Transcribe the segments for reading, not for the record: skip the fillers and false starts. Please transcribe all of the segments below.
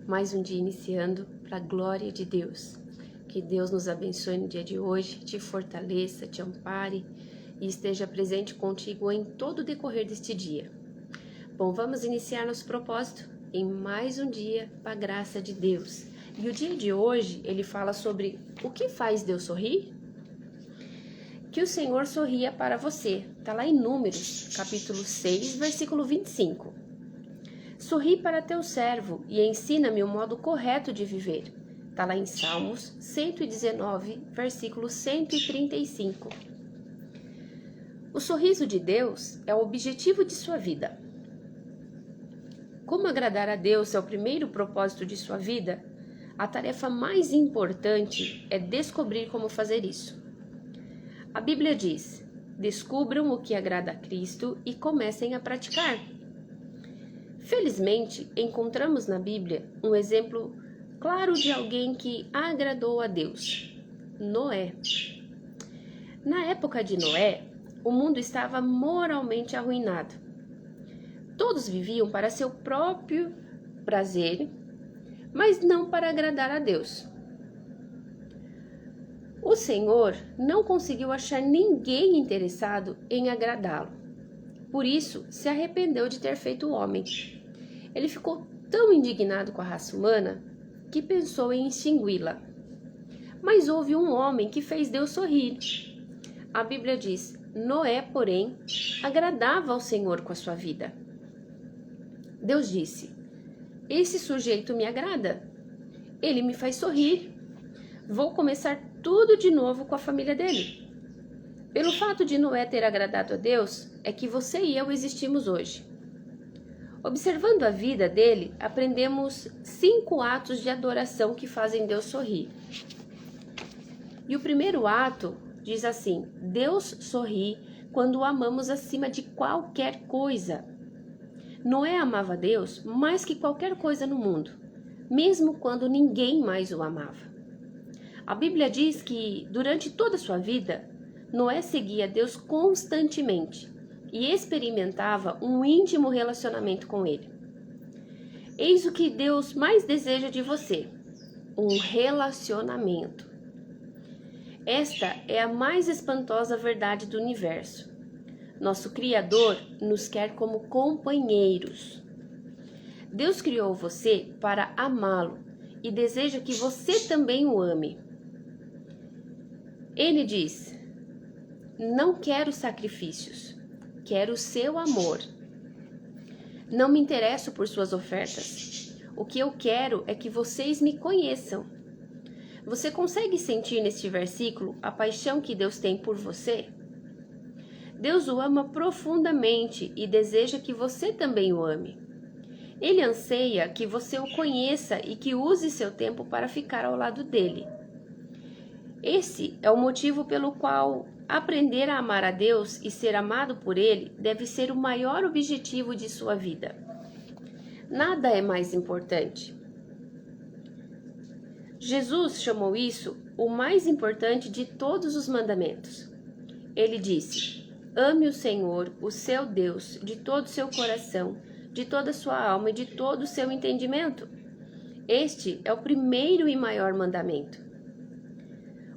mais um dia iniciando para a glória de Deus. Que Deus nos abençoe no dia de hoje, te fortaleça, te ampare e esteja presente contigo em todo o decorrer deste dia. Bom, vamos iniciar nosso propósito em mais um dia para a graça de Deus. E o dia de hoje, ele fala sobre o que faz Deus sorrir? Que o Senhor sorria para você. Está lá em Números, capítulo 6, versículo 25. Sorri para teu servo e ensina-me o modo correto de viver. Está lá em Salmos 119, versículo 135. O sorriso de Deus é o objetivo de sua vida. Como agradar a Deus é o primeiro propósito de sua vida, a tarefa mais importante é descobrir como fazer isso. A Bíblia diz: descubram o que agrada a Cristo e comecem a praticar. Felizmente, encontramos na Bíblia um exemplo claro de alguém que agradou a Deus: Noé. Na época de Noé, o mundo estava moralmente arruinado. Todos viviam para seu próprio prazer, mas não para agradar a Deus. O Senhor não conseguiu achar ninguém interessado em agradá-lo. Por isso, se arrependeu de ter feito o homem. Ele ficou tão indignado com a raça humana que pensou em extingui-la. Mas houve um homem que fez Deus sorrir. A Bíblia diz: Noé, porém, agradava ao Senhor com a sua vida. Deus disse: esse sujeito me agrada. Ele me faz sorrir. Vou começar tudo de novo com a família dele. Pelo fato de Noé ter agradado a Deus, é que você e eu existimos hoje. Observando a vida dele, aprendemos 5 atos de adoração que fazem Deus sorrir. E o primeiro ato diz assim: Deus sorri quando o amamos acima de qualquer coisa. Noé amava Deus mais que qualquer coisa no mundo, mesmo quando ninguém mais o amava. A Bíblia diz que, durante toda a sua vida, Noé seguia Deus constantemente e experimentava um íntimo relacionamento com Ele. Eis o que Deus mais deseja de você: um relacionamento. Esta é a mais espantosa verdade do universo. Nosso Criador nos quer como companheiros. Deus criou você para amá-lo e deseja que você também o ame. Ele diz: não quero sacrifícios, quero o seu amor. Não me interesso por suas ofertas. O que eu quero é que vocês me conheçam. Você consegue sentir neste versículo a paixão que Deus tem por você? Deus o ama profundamente e deseja que você também o ame. Ele anseia que você o conheça e que use seu tempo para ficar ao lado dele. Esse é o motivo pelo qual aprender a amar a Deus e ser amado por Ele deve ser o maior objetivo de sua vida. Nada é mais importante. Jesus chamou isso o mais importante de todos os mandamentos. Ele disse: ame o Senhor, o seu Deus, de todo o seu coração, de toda a sua alma e de todo o seu entendimento. Este é o primeiro e maior mandamento.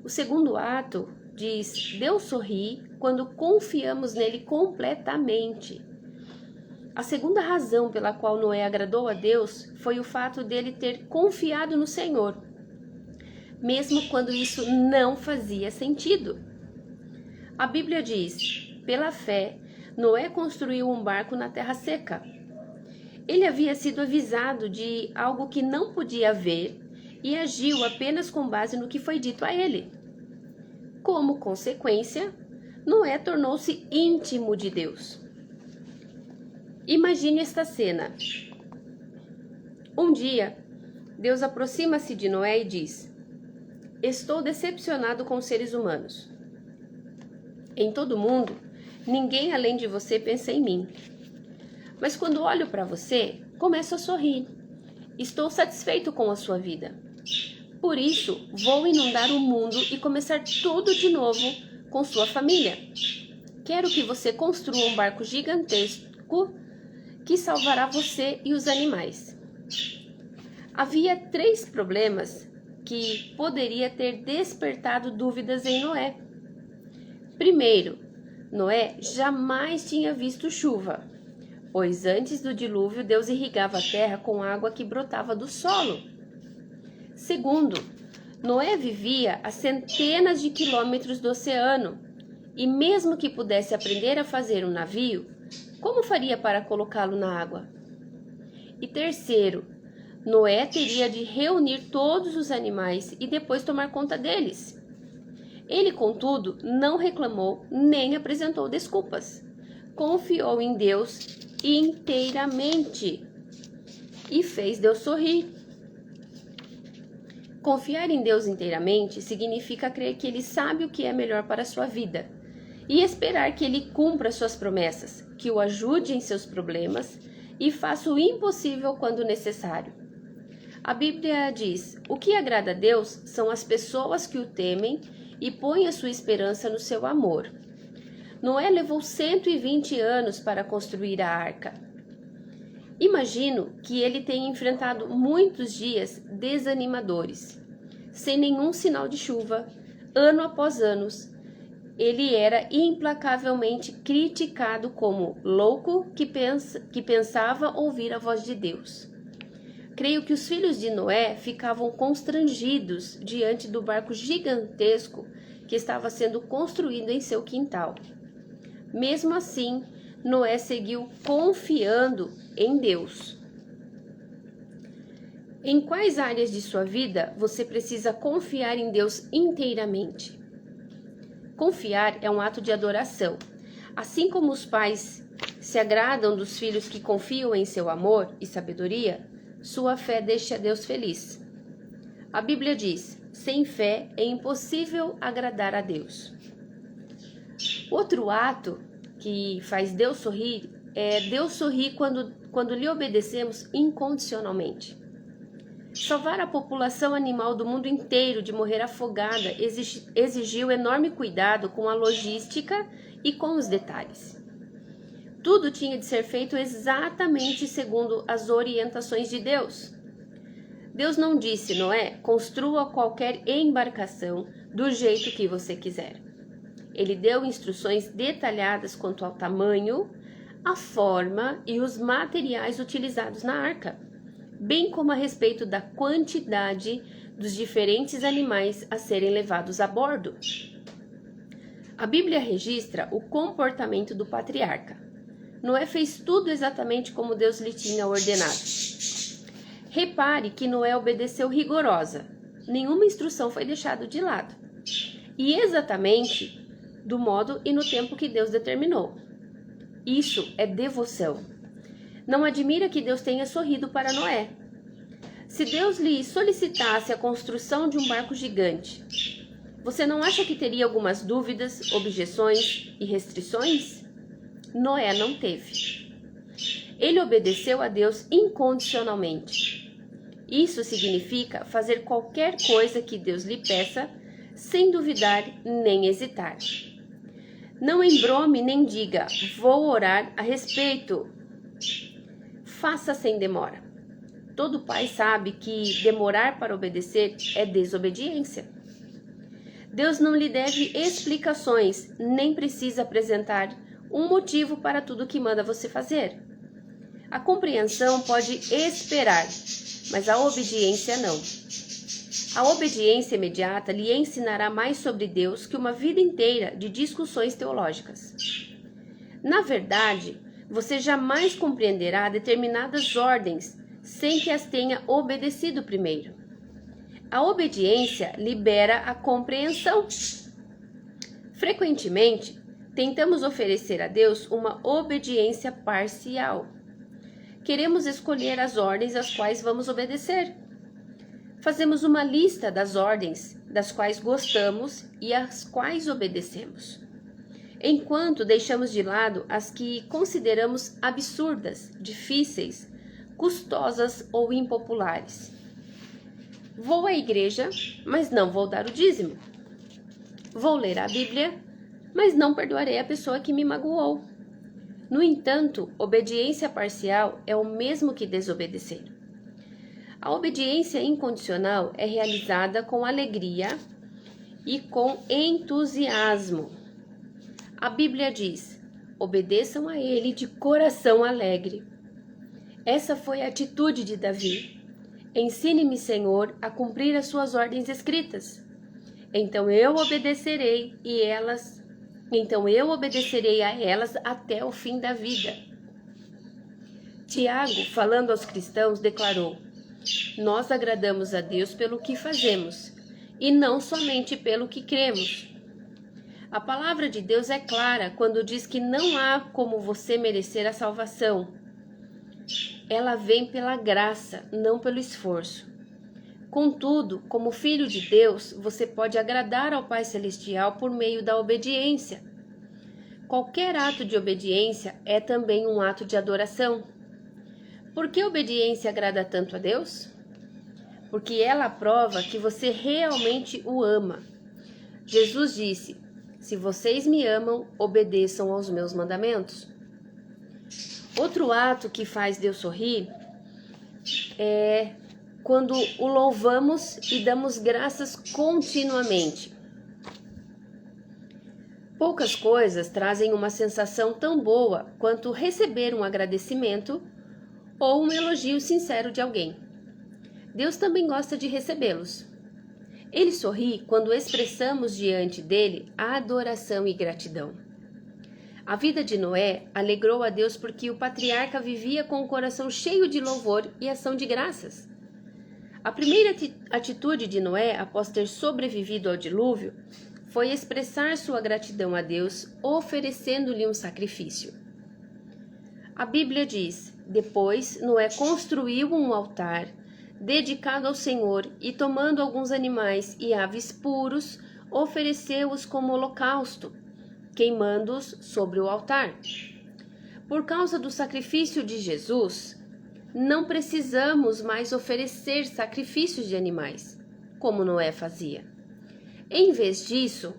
O segundo ato diz: Deus sorri quando confiamos nele completamente. A segunda razão pela qual Noé agradou a Deus foi o fato dele ter confiado no Senhor, mesmo quando isso não fazia sentido. A Bíblia diz: pela fé, Noé construiu um barco na terra seca. Ele havia sido avisado de algo que não podia ver e agiu apenas com base no que foi dito a ele. Como consequência, Noé tornou-se íntimo de Deus. Imagine esta cena. Um dia, Deus aproxima-se de Noé e diz: estou decepcionado com os seres humanos. Em todo o mundo, ninguém além de você pensa em mim. Mas quando olho para você, começo a sorrir. Estou satisfeito com a sua vida. Por isso, vou inundar o mundo e começar tudo de novo com sua família. Quero que você construa um barco gigantesco que salvará você e os animais. Havia 3 problemas que poderia ter despertado dúvidas em Noé. Primeiro, Noé jamais tinha visto chuva, pois antes do dilúvio Deus irrigava a terra com água que brotava do solo. Segundo, Noé vivia a centenas de quilômetros do oceano, e mesmo que pudesse aprender a fazer um navio, como faria para colocá-lo na água? E terceiro, Noé teria de reunir todos os animais e depois tomar conta deles. Ele, contudo, não reclamou nem apresentou desculpas. Confiou em Deus inteiramente e fez Deus sorrir. Confiar em Deus inteiramente significa crer que Ele sabe o que é melhor para a sua vida e esperar que Ele cumpra suas promessas, que o ajude em seus problemas e faça o impossível quando necessário. A Bíblia diz: o que agrada a Deus são as pessoas que o temem e põem a sua esperança no seu amor. Noé levou 120 anos para construir a arca. Imagino que ele tenha enfrentado muitos dias desanimadores, sem nenhum sinal de chuva, ano após ano. Ele era implacavelmente criticado como louco que pensava ouvir a voz de Deus. Creio que os filhos de Noé ficavam constrangidos diante do barco gigantesco que estava sendo construído em seu quintal. Mesmo assim, Noé seguiu confiando em Deus. Em quais áreas de sua vida você precisa confiar em Deus inteiramente? Confiar é um ato de adoração. Assim como os pais se agradam dos filhos que confiam em seu amor e sabedoria, sua fé deixa Deus feliz. A Bíblia diz: sem fé é impossível agradar a Deus. Outro ato que faz Deus sorrir é Deus sorrir quando lhe obedecemos incondicionalmente. Salvar a população animal do mundo inteiro de morrer afogada exigiu enorme cuidado com a logística e com os detalhes. Tudo tinha de ser feito exatamente segundo as orientações de Deus. Deus não disse: Noé, construa qualquer embarcação do jeito que você quiser. Ele deu instruções detalhadas quanto ao tamanho, a forma e os materiais utilizados na arca, bem como a respeito da quantidade dos diferentes animais a serem levados a bordo. A Bíblia registra o comportamento do patriarca. Noé fez tudo exatamente como Deus lhe tinha ordenado. Repare que Noé obedeceu rigorosa. Nenhuma instrução foi deixada de lado. E exatamente do modo e no tempo que Deus determinou. Isso é devoção. Não admira que Deus tenha sorrido para Noé. Se Deus lhe solicitasse a construção de um barco gigante, você não acha que teria algumas dúvidas, objeções e restrições? Noé não teve. Ele obedeceu a Deus incondicionalmente. Isso significa fazer qualquer coisa que Deus lhe peça, sem duvidar nem hesitar. Não embrome nem diga: vou orar a respeito. Faça sem demora. Todo pai sabe que demorar para obedecer é desobediência. Deus não lhe deve explicações, nem precisa apresentar um motivo para tudo que manda você fazer. A compreensão pode esperar, mas a obediência não. A obediência imediata lhe ensinará mais sobre Deus que uma vida inteira de discussões teológicas. Na verdade, você jamais compreenderá determinadas ordens sem que as tenha obedecido primeiro. A obediência libera a compreensão. Frequentemente, tentamos oferecer a Deus uma obediência parcial. Queremos escolher as ordens às quais vamos obedecer. Fazemos uma lista das ordens das quais gostamos e às quais obedecemos, enquanto deixamos de lado as que consideramos absurdas, difíceis, custosas ou impopulares. Vou à igreja, mas não vou dar o dízimo. Vou ler a Bíblia, mas não perdoarei a pessoa que me magoou. No entanto, obediência parcial é o mesmo que desobedecer. A obediência incondicional é realizada com alegria e com entusiasmo. A Bíblia diz: obedeçam a ele de coração alegre. Essa foi a atitude de Davi. Ensine-me, Senhor, a cumprir as suas ordens escritas. Então eu obedecerei a elas até o fim da vida. Tiago, falando aos cristãos, declarou: nós agradamos a Deus pelo que fazemos, e não somente pelo que cremos. A palavra de Deus é clara quando diz que não há como você merecer a salvação. Ela vem pela graça, não pelo esforço. Contudo, como filho de Deus, você pode agradar ao Pai Celestial por meio da obediência. Qualquer ato de obediência é também um ato de adoração. Por que a obediência agrada tanto a Deus? Porque ela prova que você realmente o ama. Jesus disse: se vocês me amam, obedeçam aos meus mandamentos. Outro ato que faz Deus sorrir é quando o louvamos e damos graças continuamente. Poucas coisas trazem uma sensação tão boa quanto receber um agradecimento ou um elogio sincero de alguém. Deus também gosta de recebê-los. Ele sorri quando expressamos diante dele a adoração e gratidão. A vida de Noé alegrou a Deus porque o patriarca vivia com o coração cheio de louvor e ação de graças. A primeira atitude de Noé, após ter sobrevivido ao dilúvio, foi expressar sua gratidão a Deus, oferecendo-lhe um sacrifício. A Bíblia diz: depois Noé construiu um altar dedicado ao Senhor e, tomando alguns animais e aves puros, ofereceu-os como holocausto, queimando-os sobre o altar. Por causa do sacrifício de Jesus, não precisamos mais oferecer sacrifícios de animais, como Noé fazia. Em vez disso,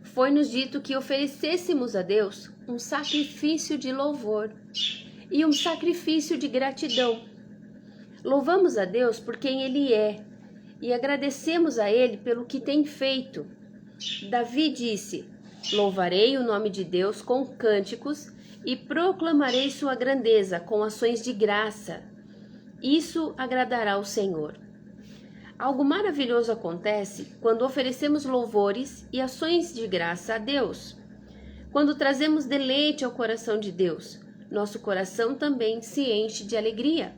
foi-nos dito que oferecêssemos a Deus um sacrifício de louvor e um sacrifício de gratidão. Louvamos a Deus por quem Ele é e agradecemos a Ele pelo que tem feito. Davi disse: louvarei o nome de Deus com cânticos e proclamarei sua grandeza com ações de graça. Isso agradará ao Senhor. Algo maravilhoso acontece quando oferecemos louvores e ações de graça a Deus. Quando trazemos deleite ao coração de Deus, nosso coração também se enche de alegria.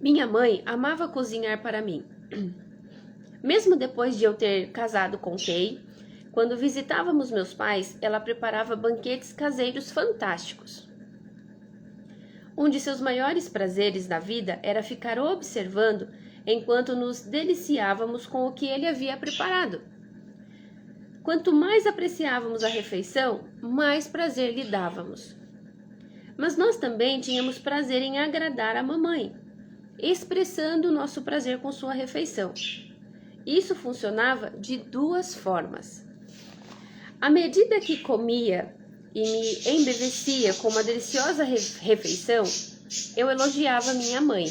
Minha mãe amava cozinhar para mim. Mesmo depois de eu ter casado com Kay, quando visitávamos meus pais, ela preparava banquetes caseiros fantásticos. Um de seus maiores prazeres na vida era ficar observando enquanto nos deliciávamos com o que ele havia preparado. Quanto mais apreciávamos a refeição, mais prazer lhe dávamos. Mas nós também tínhamos prazer em agradar a mamãe, expressando o nosso prazer com sua refeição. Isso funcionava de duas formas. À medida que comia e me embevecia com uma deliciosa refeição, eu elogiava minha mãe.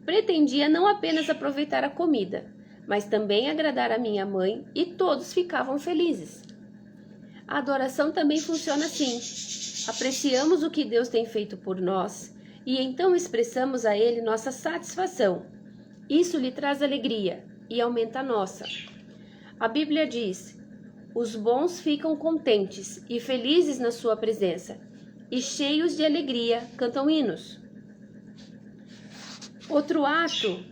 Pretendia não apenas aproveitar a comida, mas também agradar a minha mãe e todos ficavam felizes. A adoração também funciona assim. Apreciamos o que Deus tem feito por nós e então expressamos a Ele nossa satisfação. Isso lhe traz alegria e aumenta a nossa. A Bíblia diz: os bons ficam contentes e felizes na sua presença, e cheios de alegria cantam hinos. Outro ato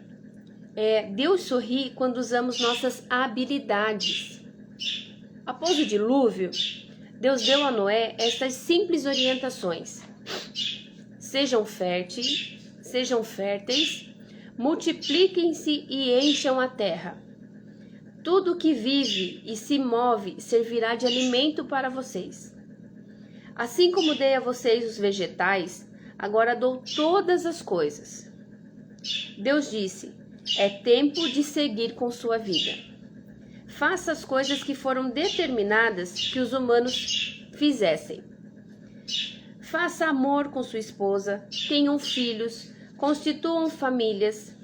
é Deus sorri quando usamos nossas habilidades. Após o dilúvio, Deus deu a Noé estas simples orientações: sejam férteis, multipliquem-se e encham a terra. Tudo que vive e se move servirá de alimento para vocês. Assim como dei a vocês os vegetais, agora dou todas as coisas. Deus disse: é tempo de seguir com sua vida. Faça as coisas que foram determinadas que os humanos fizessem. Faça amor com sua esposa, tenham filhos, constituam famílias,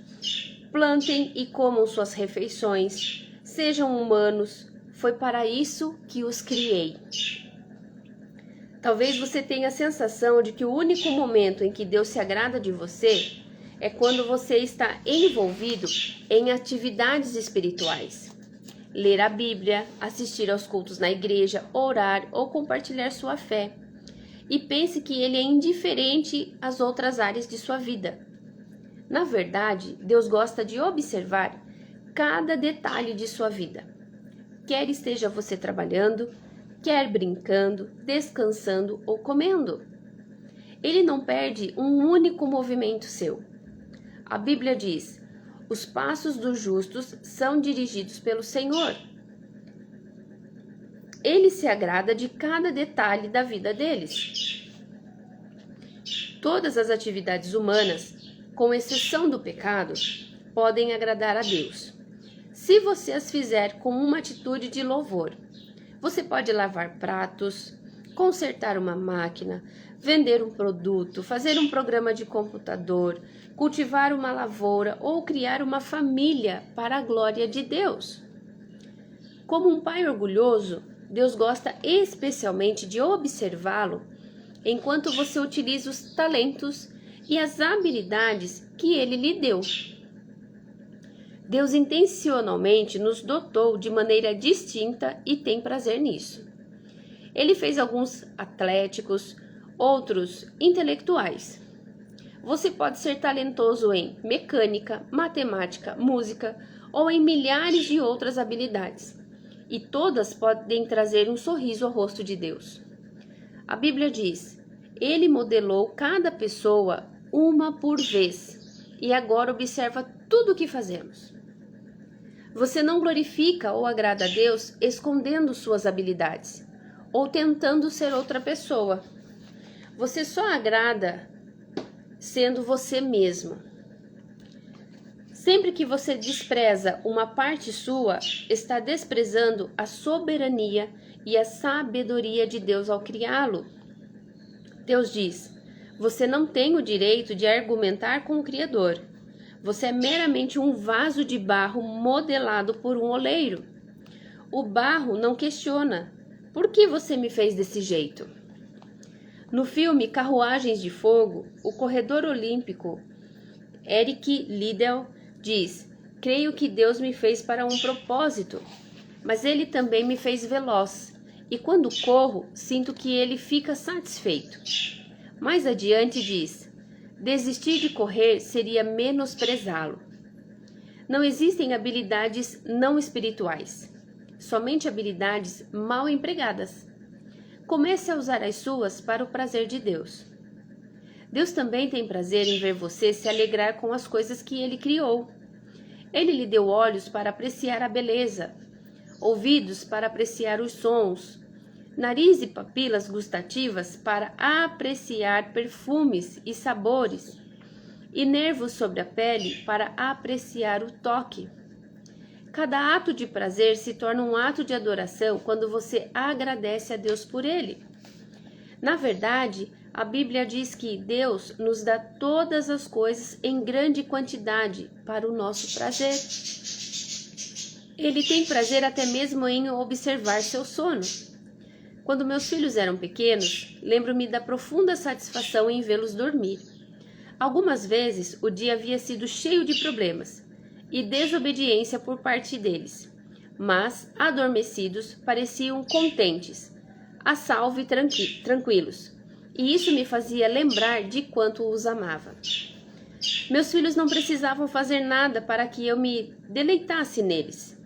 plantem e comam suas refeições, sejam humanos. Foi para isso que os criei. Talvez você tenha a sensação de que o único momento em que Deus se agrada de você é quando você está envolvido em atividades espirituais. Ler a Bíblia, assistir aos cultos na igreja, orar ou compartilhar sua fé. E pense que Ele é indiferente às outras áreas de sua vida. Na verdade, Deus gosta de observar cada detalhe de sua vida. Quer esteja você trabalhando, quer brincando, descansando ou comendo. Ele não perde um único movimento seu. A Bíblia diz: os passos dos justos são dirigidos pelo Senhor. Ele se agrada de cada detalhe da vida deles. Todas as atividades humanas, com exceção do pecado, podem agradar a Deus, se você as fizer com uma atitude de louvor. Você pode lavar pratos, consertar uma máquina, vender um produto, fazer um programa de computador, cultivar uma lavoura ou criar uma família para a glória de Deus. Como um pai orgulhoso, Deus gosta especialmente de observá-lo enquanto você utiliza os talentos e as habilidades que Ele lhe deu. Deus intencionalmente nos dotou de maneira distinta e tem prazer nisso. Ele fez alguns atléticos, outros intelectuais. Você pode ser talentoso em mecânica, matemática, música ou em milhares de outras habilidades. E todas podem trazer um sorriso ao rosto de Deus. A Bíblia diz: Ele modelou cada pessoa uma por vez e agora observa tudo o que fazemos. Você não glorifica ou agrada a Deus escondendo suas habilidades ou tentando ser outra pessoa. Você só agrada sendo você mesmo. Sempre que você despreza uma parte sua, está desprezando a soberania e a sabedoria de Deus ao criá-lo. Deus diz: você não tem o direito de argumentar com o Criador. Você é meramente um vaso de barro modelado por um oleiro. O barro não questiona: por que você me fez desse jeito? No filme Carruagens de Fogo, o corredor olímpico Eric Liddell diz: creio que Deus me fez para um propósito, mas Ele também me fez veloz, e quando corro, sinto que Ele fica satisfeito. Mais adiante diz: desistir de correr seria menosprezá-lo. Não existem habilidades não espirituais, somente habilidades mal empregadas. Comece a usar as suas para o prazer de Deus. Deus também tem prazer em ver você se alegrar com as coisas que Ele criou. Ele lhe deu olhos para apreciar a beleza, ouvidos para apreciar os sons, nariz e papilas gustativas para apreciar perfumes e sabores, e nervos sobre a pele para apreciar o toque. Cada ato de prazer se torna um ato de adoração quando você agradece a Deus por ele. Na verdade, a Bíblia diz que Deus nos dá todas as coisas em grande quantidade para o nosso prazer. Ele tem prazer até mesmo em observar seu sono. Quando meus filhos eram pequenos, lembro-me da profunda satisfação em vê-los dormir. Algumas vezes o dia havia sido cheio de problemas e desobediência por parte deles, mas, adormecidos, pareciam contentes, a salvo e tranquilos, e isso me fazia lembrar de quanto os amava. Meus filhos não precisavam fazer nada para que eu me deleitasse neles.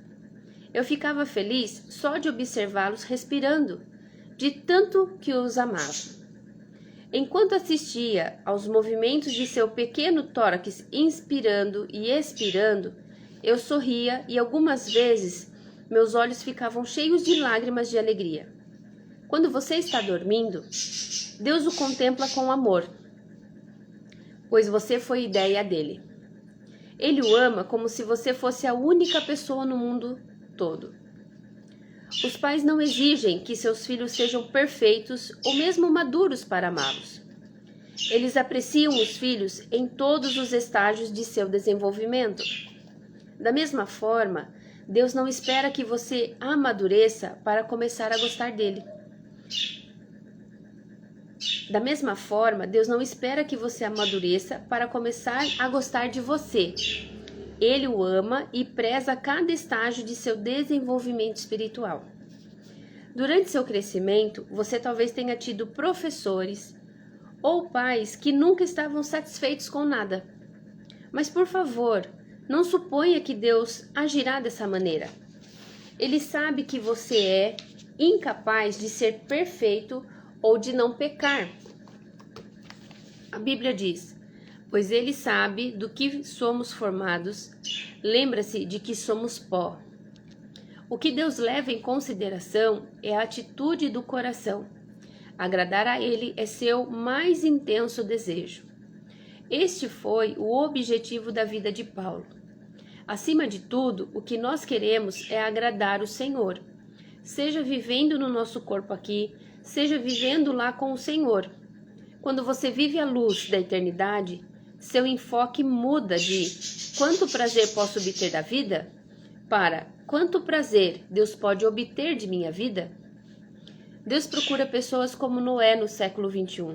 Eu ficava feliz só de observá-los respirando, de tanto que os amava. Enquanto assistia aos movimentos de seu pequeno tórax inspirando e expirando, eu sorria e algumas vezes meus olhos ficavam cheios de lágrimas de alegria. Quando você está dormindo, Deus o contempla com amor, pois você foi ideia dele. Ele o ama como se você fosse a única pessoa no mundo todo. Os pais não exigem que seus filhos sejam perfeitos ou mesmo maduros para amá-los. Eles apreciam os filhos em todos os estágios de seu desenvolvimento. Da mesma forma, Deus não espera que você amadureça para começar a gostar dele. Da mesma forma, Deus não espera que você amadureça para começar a gostar de você. Ele o ama e preza cada estágio de seu desenvolvimento espiritual. Durante seu crescimento, você talvez tenha tido professores ou pais que nunca estavam satisfeitos com nada. Mas, por favor, não suponha que Deus agirá dessa maneira. Ele sabe que você é incapaz de ser perfeito ou de não pecar. A Bíblia diz: pois ele sabe do que somos formados, lembra-se de que somos pó. O que Deus leva em consideração é a atitude do coração. Agradar a ele é seu mais intenso desejo. Este foi o objetivo da vida de Paulo. Acima de tudo, o que nós queremos é agradar o Senhor, seja vivendo no nosso corpo aqui, seja vivendo lá com o Senhor. Quando você vive a luz da eternidade, seu enfoque muda de quanto prazer posso obter da vida para quanto prazer Deus pode obter de minha vida. Deus procura pessoas como Noé no século 21,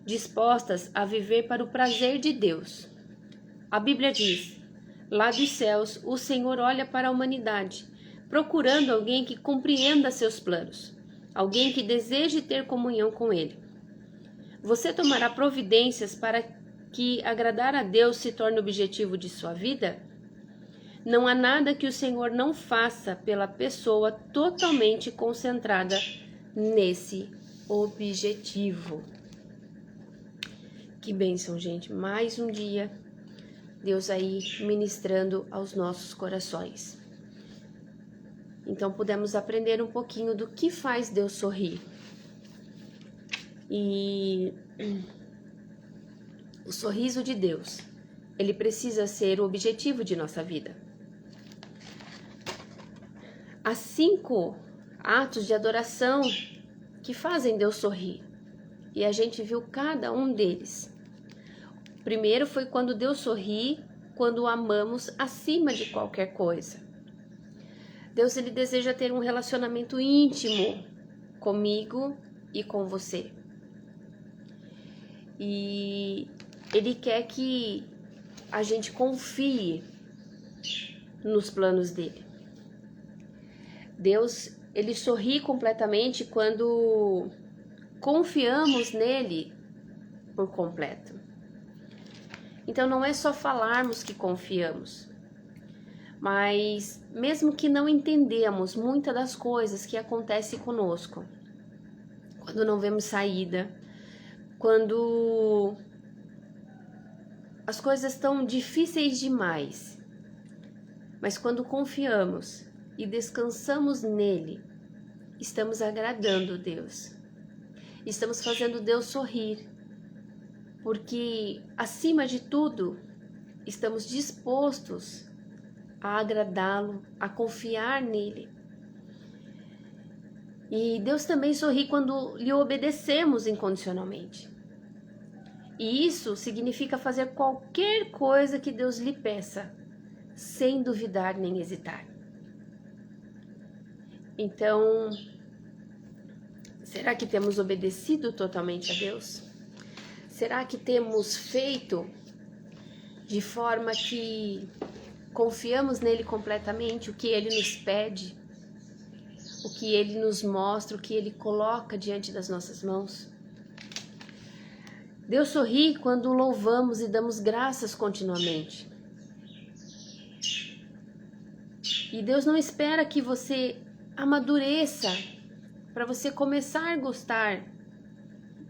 dispostas a viver para o prazer de Deus. A Bíblia diz: lá dos céus o Senhor olha para a humanidade, procurando alguém que compreenda seus planos, alguém que deseje ter comunhão com Ele. Você tomará providências para que agradar a Deus se torne o objetivo de sua vida? Não há nada que o Senhor não faça pela pessoa totalmente concentrada nesse objetivo. Que bênção, gente. Mais um dia, Deus aí ministrando aos nossos corações. Então, pudemos aprender um pouquinho do que faz Deus sorrir. E o sorriso de Deus, ele precisa ser o objetivo de nossa vida. Há 5 atos de adoração que fazem Deus sorrir. E a gente viu cada um deles. O primeiro foi quando Deus sorri, quando o amamos acima de qualquer coisa. Deus, ele deseja ter um relacionamento íntimo comigo e com você. E ele quer que a gente confie nos planos dele. Deus, ele sorri completamente quando confiamos nele por completo. Então não é só falarmos que confiamos, mas mesmo que não entendemos muitas das coisas que acontecem conosco, quando não vemos saída, quando as coisas estão difíceis demais, mas quando confiamos e descansamos nele, estamos agradando Deus, estamos fazendo Deus sorrir, porque acima de tudo estamos dispostos a agradá-lo, a confiar nele. E Deus também sorri quando lhe obedecemos incondicionalmente. E isso significa fazer qualquer coisa que Deus lhe peça, sem duvidar nem hesitar. Então, será que temos obedecido totalmente a Deus? Será que temos feito de forma que confiamos nele completamente, o que ele nos pede, o que ele nos mostra, o que ele coloca diante das nossas mãos? Deus sorri quando louvamos e damos graças continuamente. E Deus não espera que você amadureça para você começar a gostar,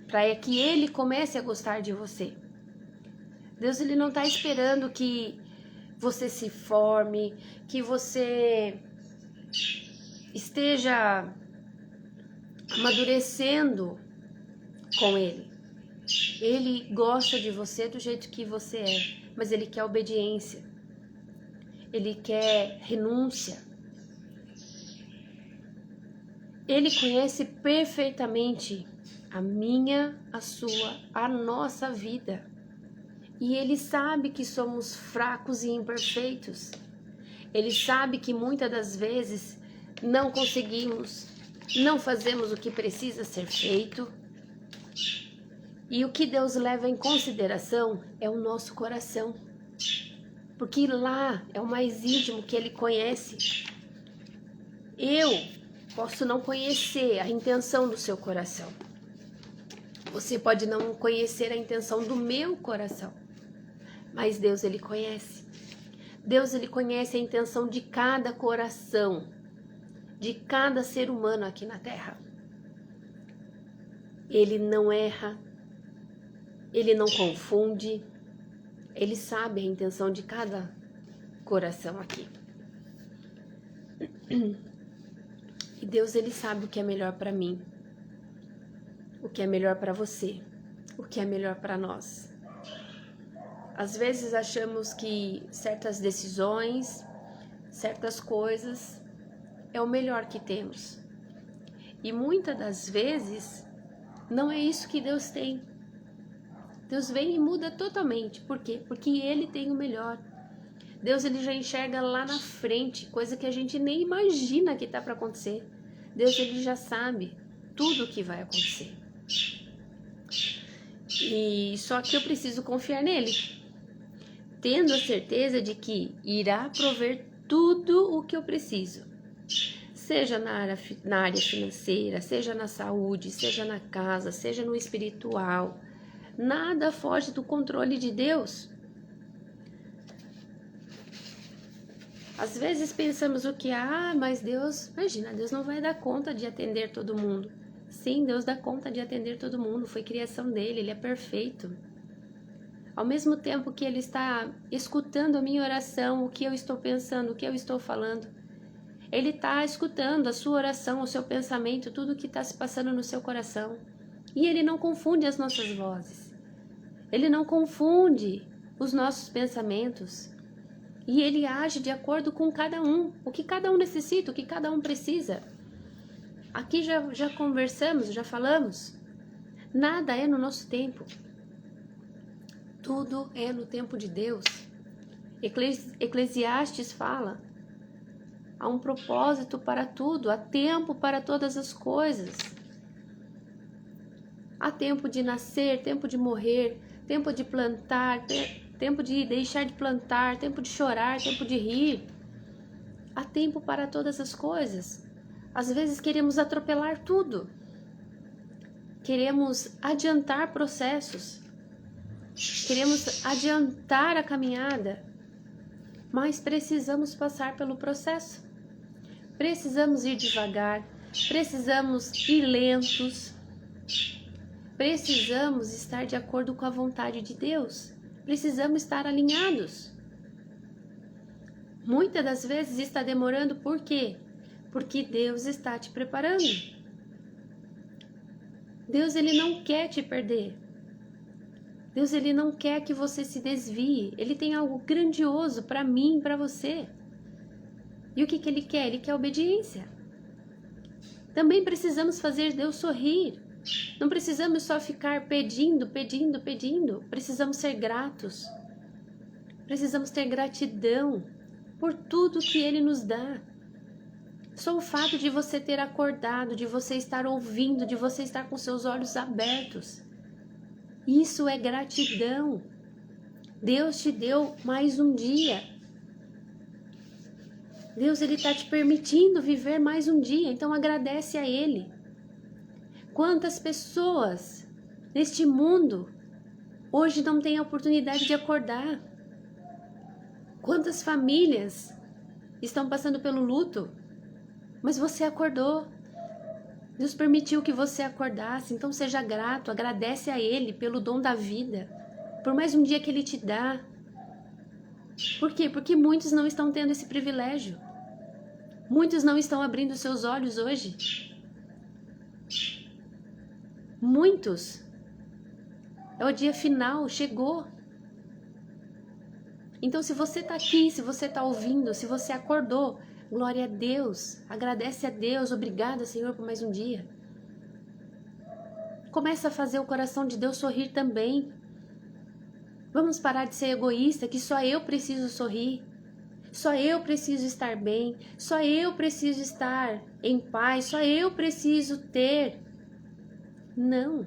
para que ele comece a gostar de você. Deus, ele não está esperando que você se forme, que você esteja amadurecendo com ele. Ele gosta de você do jeito que você é, mas ele quer obediência, ele quer renúncia. Ele conhece perfeitamente a minha, a sua, a nossa vida. E Ele sabe que somos fracos e imperfeitos. Ele sabe que muitas das vezes não conseguimos, não fazemos o que precisa ser feito. E o que Deus leva em consideração é o nosso coração. Porque lá é o mais íntimo que Ele conhece. Eu posso não conhecer a intenção do seu coração. Você pode não conhecer a intenção do meu coração. Mas Deus, Ele conhece. Deus, Ele conhece a intenção de cada coração, de cada ser humano aqui na Terra. Ele não erra, Ele não confunde, Ele sabe a intenção de cada coração aqui. E Deus, Ele sabe o que é melhor para mim, o que é melhor para você, o que é melhor para nós. Às vezes achamos que certas decisões, certas coisas é o melhor que temos. E muitas das vezes não é isso que Deus tem. Deus vem e muda totalmente. Por quê? Porque Ele tem o melhor. Deus, Ele já enxerga lá na frente, coisa que a gente nem imagina que está para acontecer. Deus, Ele já sabe tudo o que vai acontecer. E só que eu preciso confiar nele, tendo a certeza de que irá prover tudo o que eu preciso. Seja na área financeira, seja na saúde, seja na casa, seja no espiritual. Nada foge do controle de Deus. Às vezes pensamos o que? Mas Deus, imagina, Deus não vai dar conta de atender todo mundo. Sim, Deus dá conta de atender todo mundo, foi criação dele, ele é perfeito. Ao mesmo tempo que Ele está escutando a minha oração, o que eu estou pensando, o que eu estou falando, Ele está escutando a sua oração, o seu pensamento, tudo o que está se passando no seu coração. E Ele não confunde as nossas vozes. Ele não confunde os nossos pensamentos. E Ele age de acordo com cada um, o que cada um necessita, o que cada um precisa. Aqui já conversamos, já falamos. Nada é no nosso tempo. Tudo é no tempo de Deus. Eclesiastes fala: há um propósito para tudo, há tempo para todas as coisas. Há tempo de nascer, tempo de morrer, tempo de plantar, tempo de deixar de plantar, tempo de chorar, tempo de rir. Há tempo para todas as coisas. Às vezes queremos atropelar tudo. Queremos adiantar processos. Queremos adiantar a caminhada, mas precisamos passar pelo processo. Precisamos ir devagar, precisamos ir lentos, precisamos estar de acordo com a vontade de Deus, precisamos estar alinhados. Muitas das vezes está demorando, por quê? Porque Deus está te preparando. Deus, Ele não quer te perder. Deus, Ele não quer que você se desvie. Ele tem algo grandioso para mim e para você. E o que Ele quer? Ele quer obediência. Também precisamos fazer Deus sorrir. Não precisamos só ficar pedindo. Precisamos ser gratos. Precisamos ter gratidão por tudo que Ele nos dá. Só o fato de você ter acordado, de você estar ouvindo, de você estar com seus olhos abertos. Isso é gratidão. Deus te deu mais um dia. Deus, Ele está te permitindo viver mais um dia, então agradece a Ele. Quantas pessoas neste mundo hoje não têm a oportunidade de acordar? Quantas famílias estão passando pelo luto? Mas você acordou. Deus permitiu que você acordasse, então seja grato, agradece a Ele pelo dom da vida, por mais um dia que Ele te dá. Por quê? Porque muitos não estão tendo esse privilégio. Muitos não estão abrindo seus olhos hoje. Muitos. É o dia final, chegou. Então, se você está aqui, se você está ouvindo, se você acordou, glória a Deus, agradece a Deus, obrigada, Senhor, por mais um dia. Começa a fazer o coração de Deus sorrir também. Vamos parar de ser egoísta, que só eu preciso sorrir. Só eu preciso estar bem. Só eu preciso estar em paz. Só eu preciso ter. Não.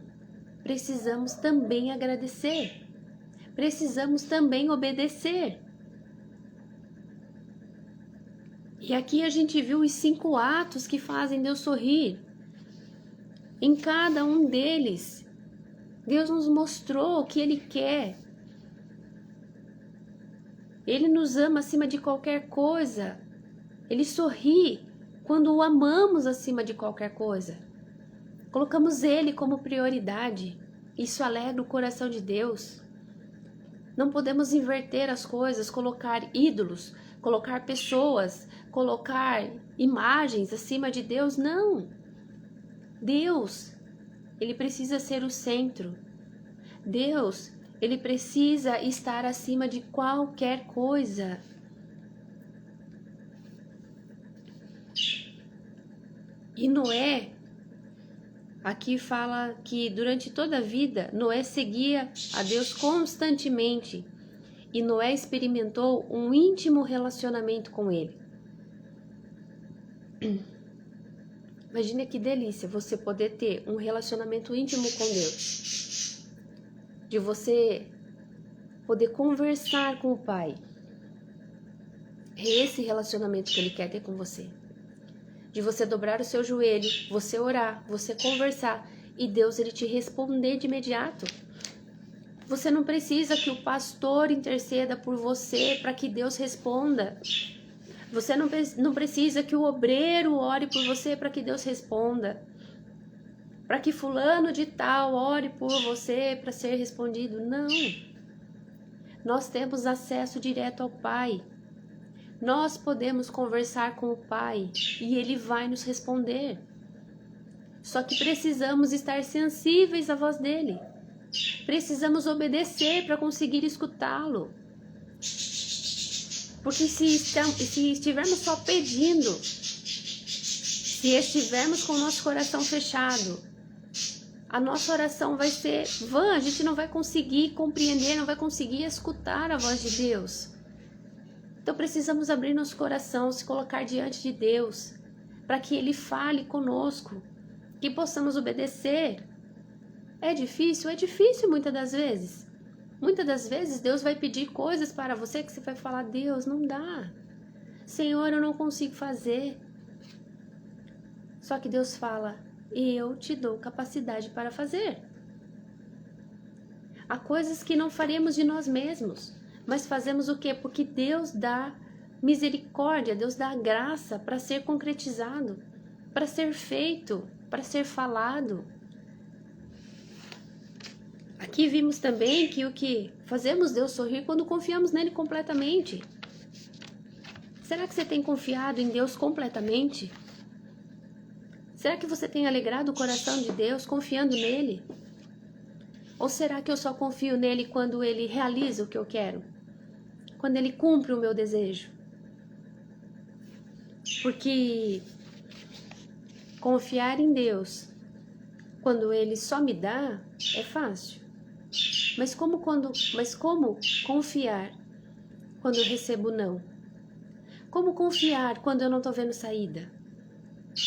Precisamos também agradecer. Precisamos também obedecer. E aqui a gente viu os 5 atos que fazem Deus sorrir. Em cada um deles, Deus nos mostrou o que Ele quer. Ele nos ama acima de qualquer coisa. Ele sorri quando o amamos acima de qualquer coisa. Colocamos Ele como prioridade. Isso alegra o coração de Deus. Não podemos inverter as coisas, colocar ídolos, colocar pessoas, colocar imagens acima de Deus. Não. Deus, Ele precisa ser o centro. Deus, Ele precisa estar acima de qualquer coisa. E Noé, aqui fala que durante toda a vida, Noé seguia a Deus constantemente. E Noé experimentou um íntimo relacionamento com Ele. Imagina que delícia você poder ter um relacionamento íntimo com Deus. De você poder conversar com o Pai. É esse relacionamento que Ele quer ter com você. De você dobrar o seu joelho, você orar, você conversar e Deus Ele te responder de imediato. Você não precisa que o pastor interceda por você para que Deus responda. Você não precisa que o obreiro ore por você para que Deus responda. Para que fulano de tal ore por você para ser respondido. Não. Nós temos acesso direto ao Pai. Nós podemos conversar com o Pai e Ele vai nos responder. Só que precisamos estar sensíveis à voz dEle. Precisamos obedecer para conseguir escutá-lo. Porque se estivermos só pedindo, se estivermos com o nosso coração fechado, a nossa oração vai ser vã, a gente não vai conseguir compreender, não vai conseguir escutar a voz de Deus. Então precisamos abrir nosso coração, se colocar diante de Deus, para que Ele fale conosco, que possamos obedecer. É difícil muitas das vezes. Muitas das vezes Deus vai pedir coisas para você que você vai falar, Deus, não dá. Senhor, eu não consigo fazer. Só que Deus fala, eu te dou capacidade para fazer. Há coisas que não faremos de nós mesmos. Mas fazemos o quê? Porque Deus dá misericórdia, Deus dá graça para ser concretizado, para ser feito, para ser falado. Aqui vimos também que o que fazemos Deus sorrir quando confiamos nele completamente. Será que você tem confiado em Deus completamente? Será que você tem alegrado o coração de Deus confiando nele? Ou será que eu só confio nele quando ele realiza o que eu quero? Quando ele cumpre o meu desejo? Porque confiar em Deus quando ele só me dá é fácil. Mas como confiar quando eu recebo não? Como confiar quando eu não estou vendo saída?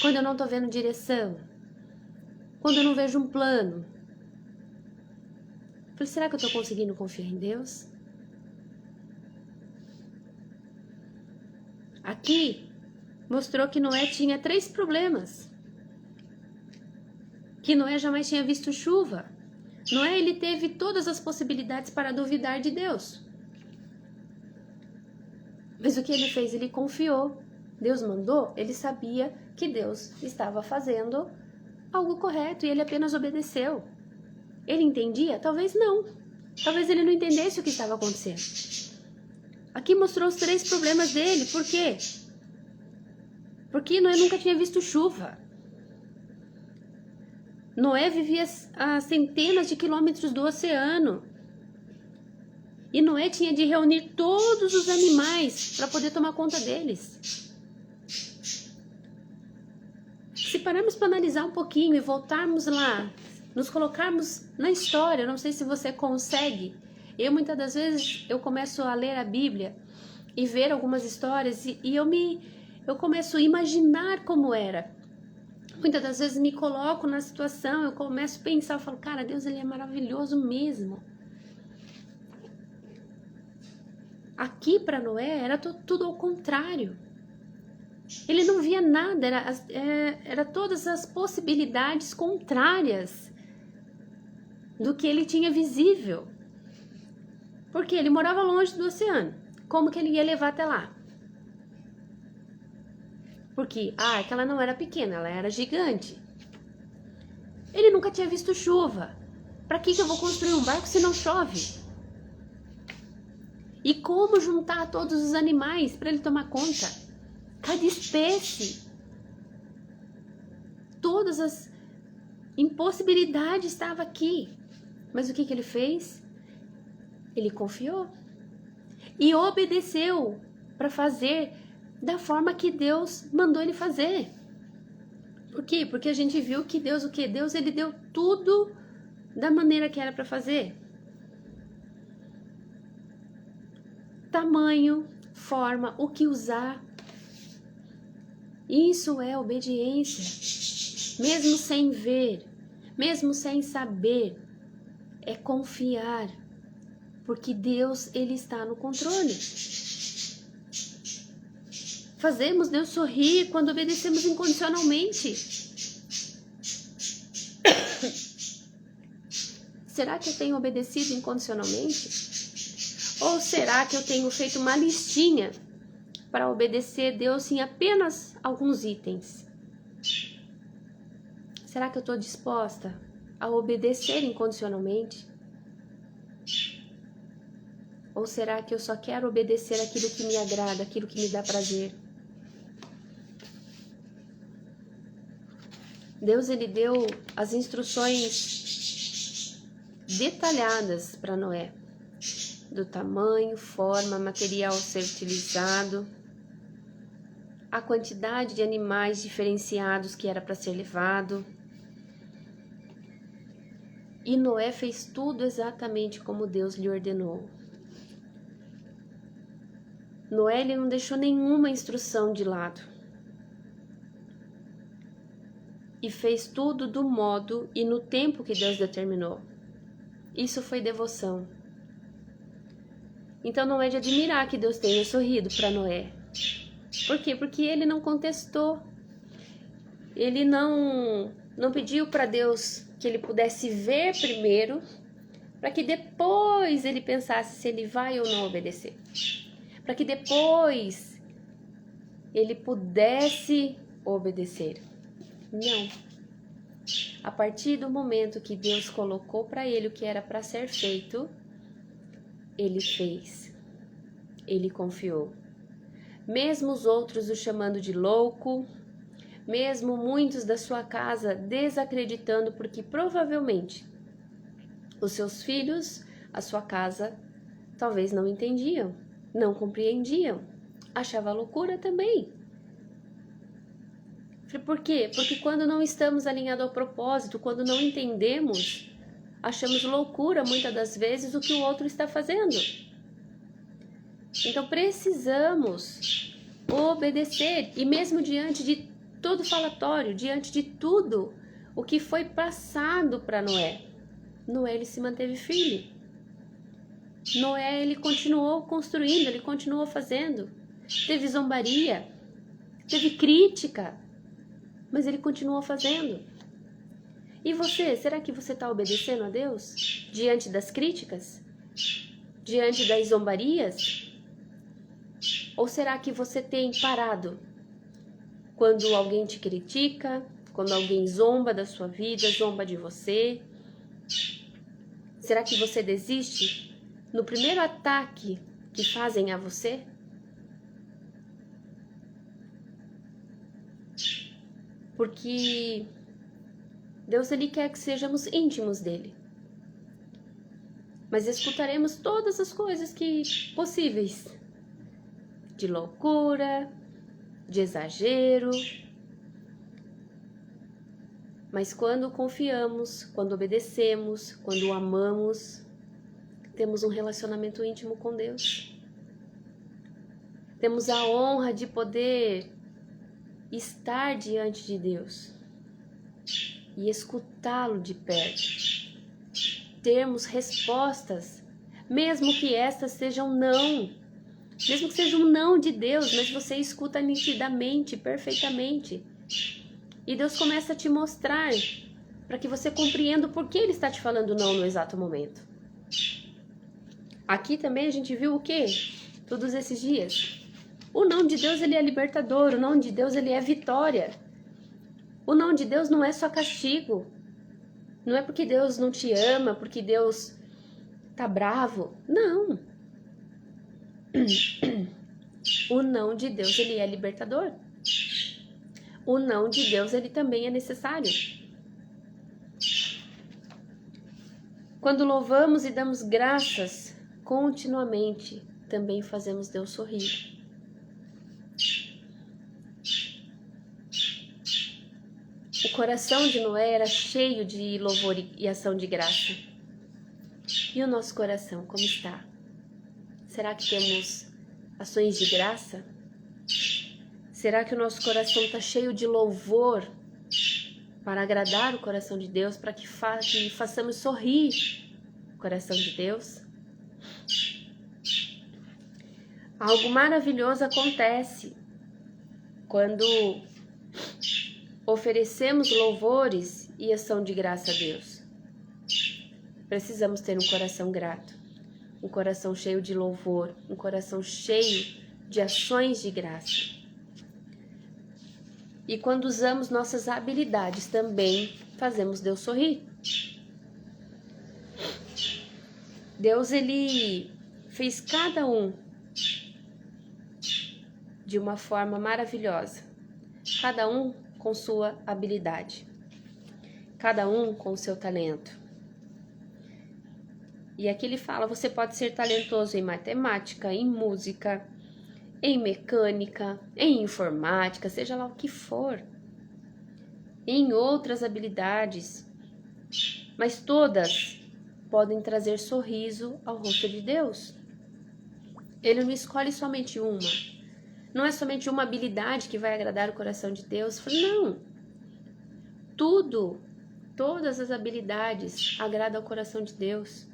Quando eu não estou vendo direção? Quando eu não vejo um plano? Falei, será que eu estou conseguindo confiar em Deus? Aqui mostrou que Noé tinha 3 problemas. Que Noé jamais tinha visto chuva. Noé, ele teve todas as possibilidades para duvidar de Deus. Mas o que ele fez? Ele confiou. Deus mandou, ele sabia que Deus estava fazendo algo correto e ele apenas obedeceu. Ele entendia? Talvez não. Talvez ele não entendesse o que estava acontecendo. Aqui mostrou os 3 problemas dele. Por quê? Porque Noé nunca tinha visto chuva. Noé vivia a centenas de quilômetros do oceano. E Noé tinha de reunir todos os animais para poder tomar conta deles. Se pararmos para analisar um pouquinho e voltarmos lá nos colocarmos na história. Eu não sei se você consegue. Muitas das vezes eu começo a ler a Bíblia e ver algumas histórias e eu começo a imaginar como era. Muitas das vezes me coloco na situação, eu começo a pensar, eu falo, cara, Deus ele é maravilhoso mesmo. Aqui para Noé era tudo ao contrário. Ele não via nada, era todas as possibilidades contrárias do que ele tinha visível. Porque ele morava longe do oceano. Como que ele ia levar até lá? Porque, aquela não era pequena, ela era gigante. Ele nunca tinha visto chuva. Para que eu vou construir um barco se não chove? E como juntar todos os animais para ele tomar conta? Cada espécie. Todas as impossibilidades estavam aqui. Mas o que ele fez? Ele confiou. E obedeceu para fazer da forma que Deus mandou ele fazer. Por quê? Porque a gente viu que Deus, Deus ele deu tudo da maneira que era para fazer. Tamanho, forma, o que usar. Isso é obediência. Mesmo sem ver, mesmo sem saber, é confiar. Porque Deus, ele está no controle. Fazemos Deus sorrir quando obedecemos incondicionalmente. Será que eu tenho obedecido incondicionalmente? Ou será que eu tenho feito uma listinha para obedecer Deus em apenas alguns itens? Será que eu estou disposta a obedecer incondicionalmente? Ou será que eu só quero obedecer aquilo que me agrada, aquilo que me dá prazer? Deus, ele deu as instruções detalhadas para Noé. Do tamanho, forma, material a ser utilizado, a quantidade de animais diferenciados que era para ser levado. E Noé fez tudo exatamente como Deus lhe ordenou. Noé ele não deixou nenhuma instrução de lado. E fez tudo do modo e no tempo que Deus determinou. Isso foi devoção. Então não é de admirar que Deus tenha sorrido para Noé. Por quê? Porque ele não contestou. Ele não pediu para Deus que ele pudesse ver primeiro, para que depois ele pensasse se ele vai ou não obedecer. Para que depois ele pudesse obedecer. Não. A partir do momento que Deus colocou para ele o que era para ser feito, ele fez. Ele confiou. Mesmo os outros o chamando de louco, mesmo muitos da sua casa desacreditando, porque provavelmente os seus filhos, a sua casa, talvez não entendiam, não compreendiam, achava loucura também. Por quê? Porque quando não estamos alinhados ao propósito, quando não entendemos, achamos loucura muitas das vezes o que o outro está fazendo. Então precisamos obedecer, e mesmo diante de todo falatório, diante de tudo o que foi passado para Noé, Noé ele se manteve firme. Noé ele continuou construindo, ele continuou fazendo. Teve zombaria, teve crítica, mas ele continuou fazendo. E você, será que você está obedecendo a Deus diante das críticas? Diante das zombarias? Ou será que você tem parado quando alguém te critica, quando alguém zomba da sua vida, zomba de você? Será que você desiste no primeiro ataque que fazem a você? Porque Deus ele quer que sejamos íntimos dele. Mas escutaremos todas as coisas que possíveis. De loucura, de exagero. Mas quando confiamos, quando obedecemos, quando amamos, temos um relacionamento íntimo com Deus. Temos a honra de poder estar diante de Deus e escutá-lo de perto. Termos respostas, mesmo que estas sejam não. Mesmo que seja um não de Deus, mas você escuta nitidamente, perfeitamente. E Deus começa a te mostrar, para que você compreenda o porquê Ele está te falando não no exato momento. Aqui também a gente viu o quê? Todos esses dias. O não de Deus, ele é libertador. O não de Deus, ele é vitória. O não de Deus não é só castigo. Não é porque Deus não te ama, porque Deus tá bravo. Não. O não de Deus, ele é libertador. O não de Deus, ele também é necessário. Quando louvamos e damos graças continuamente, também fazemos Deus sorrir. O coração de Noé era cheio de louvor e ação de graça. E o nosso coração, como está? Será que temos ações de graça? Será que o nosso coração está cheio de louvor para agradar o coração de Deus, para que façamos sorrir o coração de Deus? Algo maravilhoso acontece quando oferecemos louvores e ação de graça a Deus. Precisamos ter um coração grato, um coração cheio de louvor, um coração cheio de ações de graça. E quando usamos nossas habilidades também fazemos Deus sorrir. Deus, ele fez cada um de uma forma maravilhosa, cada um com sua habilidade, cada um com o seu talento. E aqui ele fala, você pode ser talentoso em matemática, em música, em mecânica, em informática, seja lá o que for, em outras habilidades, mas todas podem trazer sorriso ao rosto de Deus. Ele não escolhe somente uma, não é somente uma habilidade que vai agradar o coração de Deus, não, todas as habilidades agradam ao coração de Deus.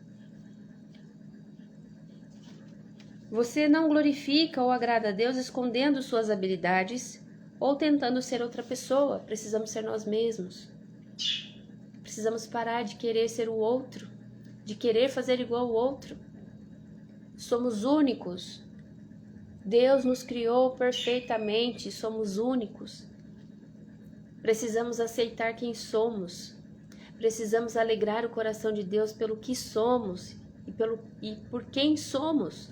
Você não glorifica ou agrada a Deus escondendo suas habilidades ou tentando ser outra pessoa. Precisamos ser nós mesmos. Precisamos parar de querer ser o outro, de querer fazer igual ao outro. Somos únicos. Deus nos criou perfeitamente, somos únicos. Precisamos aceitar quem somos. Precisamos alegrar o coração de Deus pelo que somos e por quem somos.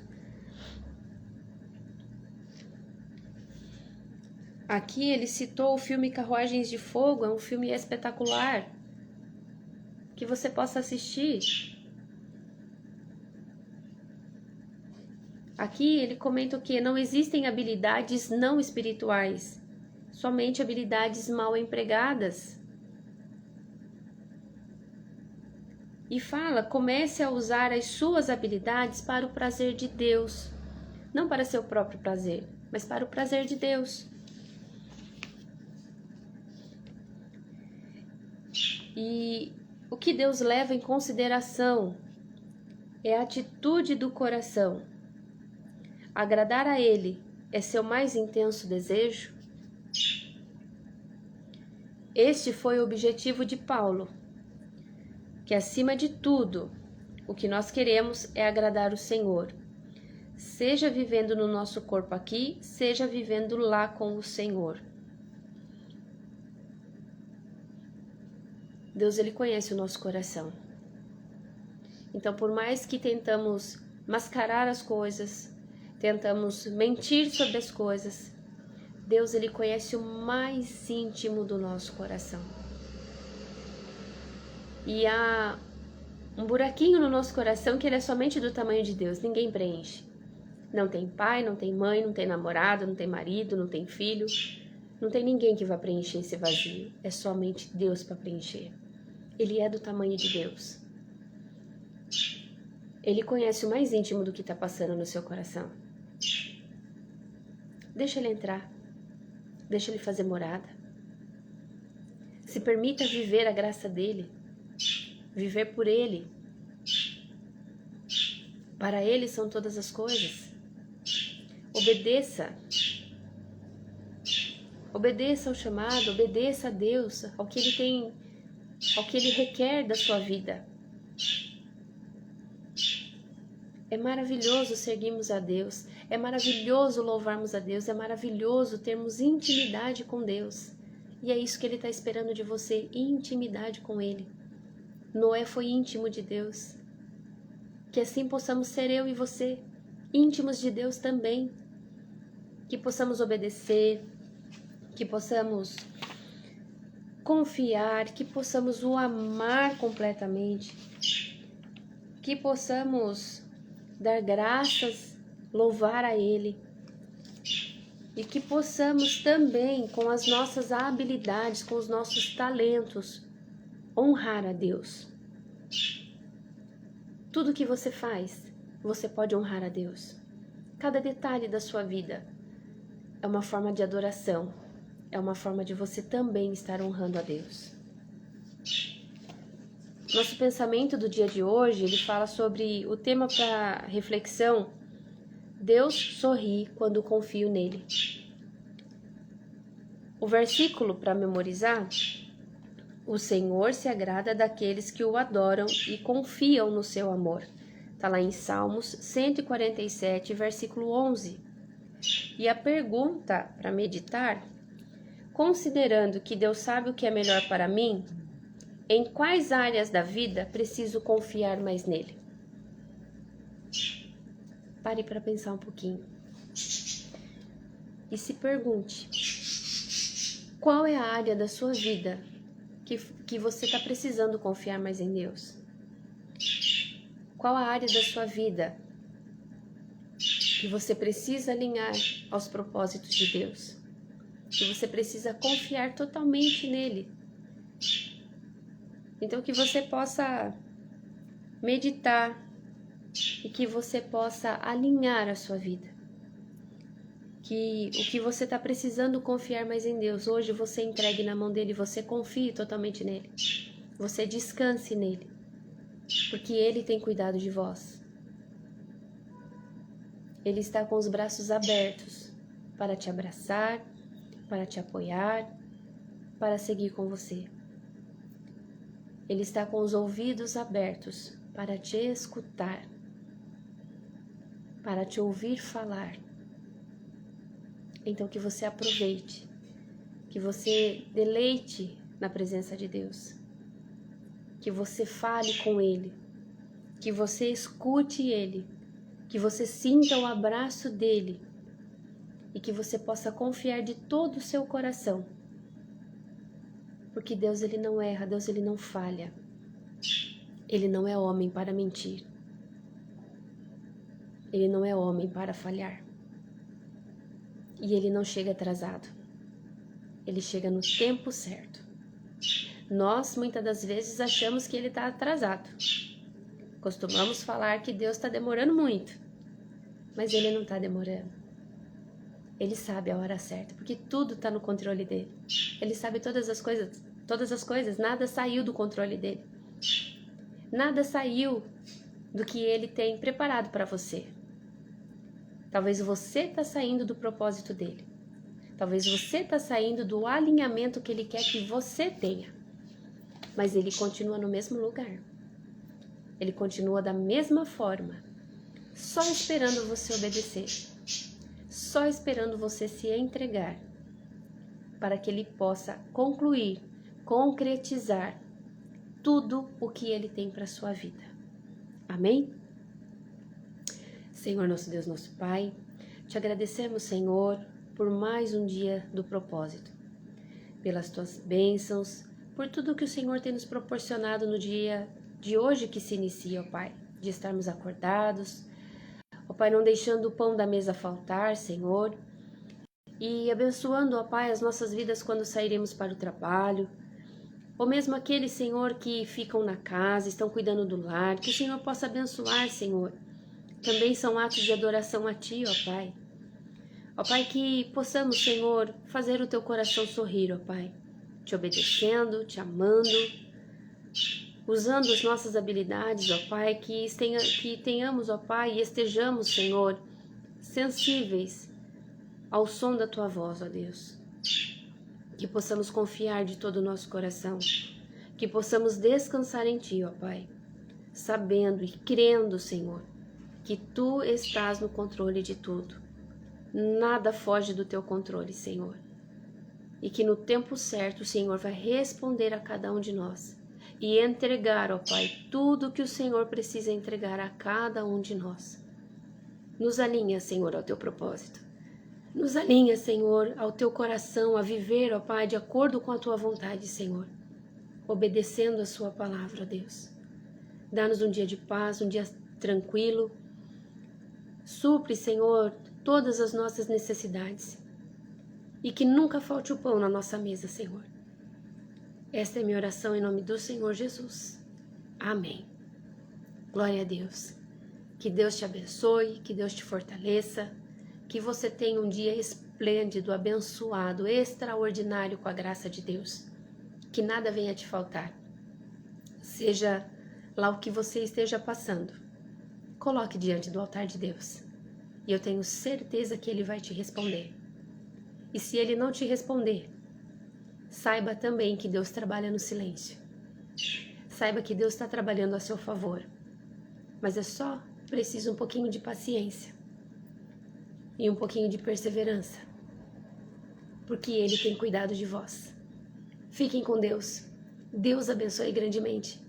Aqui ele citou o filme Carruagens de Fogo, é um filme espetacular, que você possa assistir. Aqui ele comenta que não existem habilidades não espirituais, somente habilidades mal empregadas. E fala, comece a usar as suas habilidades para o prazer de Deus, não para seu próprio prazer, mas para o prazer de Deus. E o que Deus leva em consideração é a atitude do coração. Agradar a Ele é seu mais intenso desejo? Este foi o objetivo de Paulo, que acima de tudo, o que nós queremos é agradar o Senhor, seja vivendo no nosso corpo aqui, seja vivendo lá com o Senhor. Deus, ele conhece o nosso coração. Então, por mais que tentamos mascarar as coisas, tentamos mentir sobre as coisas, Deus, ele conhece o mais íntimo do nosso coração. E há um buraquinho no nosso coração que ele é somente do tamanho de Deus, ninguém preenche. Não tem pai, não tem mãe, não tem namorado, não tem marido, não tem filho, Não tem ninguém que vai preencher esse vazio. É somente Deus para preencher. Ele é do tamanho de Deus. Ele conhece o mais íntimo do que está passando no seu coração. Deixa ele entrar. Deixa ele fazer morada. Se permita viver a graça dele. Viver por ele. Para ele são todas as coisas. Obedeça. Obedeça ao chamado, obedeça a Deus, ao que Ele tem, ao que Ele requer da sua vida. É maravilhoso seguirmos a Deus, é maravilhoso louvarmos a Deus, é maravilhoso termos intimidade com Deus. E é isso que Ele está esperando de você, intimidade com Ele. Noé foi íntimo de Deus. Que assim possamos ser eu e você, íntimos de Deus também. Que possamos obedecer, que possamos confiar, que possamos o amar completamente, que possamos dar graças, louvar a Ele e que possamos também, com as nossas habilidades, com os nossos talentos, honrar a Deus. Tudo que você faz, você pode honrar a Deus. Cada detalhe da sua vida é uma forma de adoração. É uma forma de você também estar honrando a Deus. Nosso pensamento do dia de hoje, ele fala sobre o tema para reflexão. Deus sorri quando confio nele. O versículo para memorizar. O Senhor se agrada daqueles que o adoram e confiam no seu amor. Está lá em Salmos 147, versículo 11. E a pergunta para meditar: considerando que Deus sabe o que é melhor para mim, em quais áreas da vida preciso confiar mais nele? Pare para pensar um pouquinho. E se pergunte: qual é a área da sua vida que você está precisando confiar mais em Deus? Qual a área da sua vida que você precisa alinhar aos propósitos de Deus? Que você precisa confiar totalmente nele. Então que você possa meditar e que você possa alinhar a sua vida. Que o que você está precisando confiar mais em Deus, hoje você entregue na mão dele, você confie totalmente nele. Você descanse nele, porque ele tem cuidado de vós. Ele está com os braços abertos para te abraçar, para te apoiar, para seguir com você. Ele está com os ouvidos abertos para te escutar, para te ouvir falar. Então que você aproveite, que você deleite na presença de Deus, que você fale com Ele, que você escute Ele, que você sinta o abraço dEle e que você possa confiar de todo o seu coração. Porque Deus, ele não erra, Deus, ele não falha. Ele não é homem para mentir. Ele não é homem para falhar. E ele não chega atrasado. Ele chega no tempo certo. Nós, muitas das vezes, achamos que ele está atrasado. Costumamos falar que Deus está demorando muito. Mas ele não está demorando. Ele sabe a hora certa, porque tudo está no controle dele. Ele sabe todas as coisas, nada saiu do controle dele. Nada saiu do que ele tem preparado para você. Talvez você está saindo do propósito dele. Talvez você está saindo do alinhamento que ele quer que você tenha. Mas ele continua no mesmo lugar. Ele continua da mesma forma, só esperando você obedecer. Só esperando você se entregar para que ele possa concluir, concretizar tudo o que ele tem para a sua vida. Amém? Senhor, nosso Deus, nosso Pai, te agradecemos, Senhor, por mais um dia do propósito, pelas tuas bênçãos, por tudo que o Senhor tem nos proporcionado no dia de hoje que se inicia, ó Pai, de estarmos acordados, ó Pai, não deixando o pão da mesa faltar, Senhor, e abençoando, ó Pai, as nossas vidas quando sairemos para o trabalho, ou mesmo aqueles, Senhor, que ficam na casa, estão cuidando do lar, que o Senhor possa abençoar, Senhor. Também são atos de adoração a Ti, ó Pai. Ó Pai, que possamos, Senhor, fazer o Teu coração sorrir, ó Pai, Te obedecendo, Te amando, usando as nossas habilidades, ó Pai, que tenhamos, ó Pai, e estejamos, Senhor, sensíveis ao som da Tua voz, ó Deus. Que possamos confiar de todo o nosso coração, que possamos descansar em Ti, ó Pai, sabendo e crendo, Senhor, que Tu estás no controle de tudo. Nada foge do Teu controle, Senhor. E que no tempo certo o Senhor vai responder a cada um de nós e entregar, ó Pai, tudo que o Senhor precisa entregar a cada um de nós. Nos alinha, Senhor, ao Teu propósito. Nos alinha, Senhor, ao Teu coração a viver, ó Pai, de acordo com a Tua vontade, Senhor, obedecendo a Sua palavra, ó Deus. Dá-nos um dia de paz, um dia tranquilo. Supre, Senhor, todas as nossas necessidades e que nunca falte o pão na nossa mesa, Senhor. Esta é minha oração em nome do Senhor Jesus. Amém. Glória a Deus. Que Deus te abençoe, que Deus te fortaleça, que você tenha um dia esplêndido, abençoado, extraordinário com a graça de Deus. Que nada venha te faltar. Seja lá o que você esteja passando, coloque diante do altar de Deus. E eu tenho certeza que Ele vai te responder. E se Ele não te responder, saiba também que Deus trabalha no silêncio. Saiba que Deus está trabalhando a seu favor. Mas é só preciso um pouquinho de paciência e um pouquinho de perseverança, porque Ele tem cuidado de vós. Fiquem com Deus. Deus abençoe grandemente.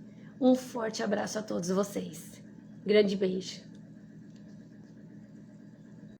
Um forte abraço a todos vocês. Grande beijo.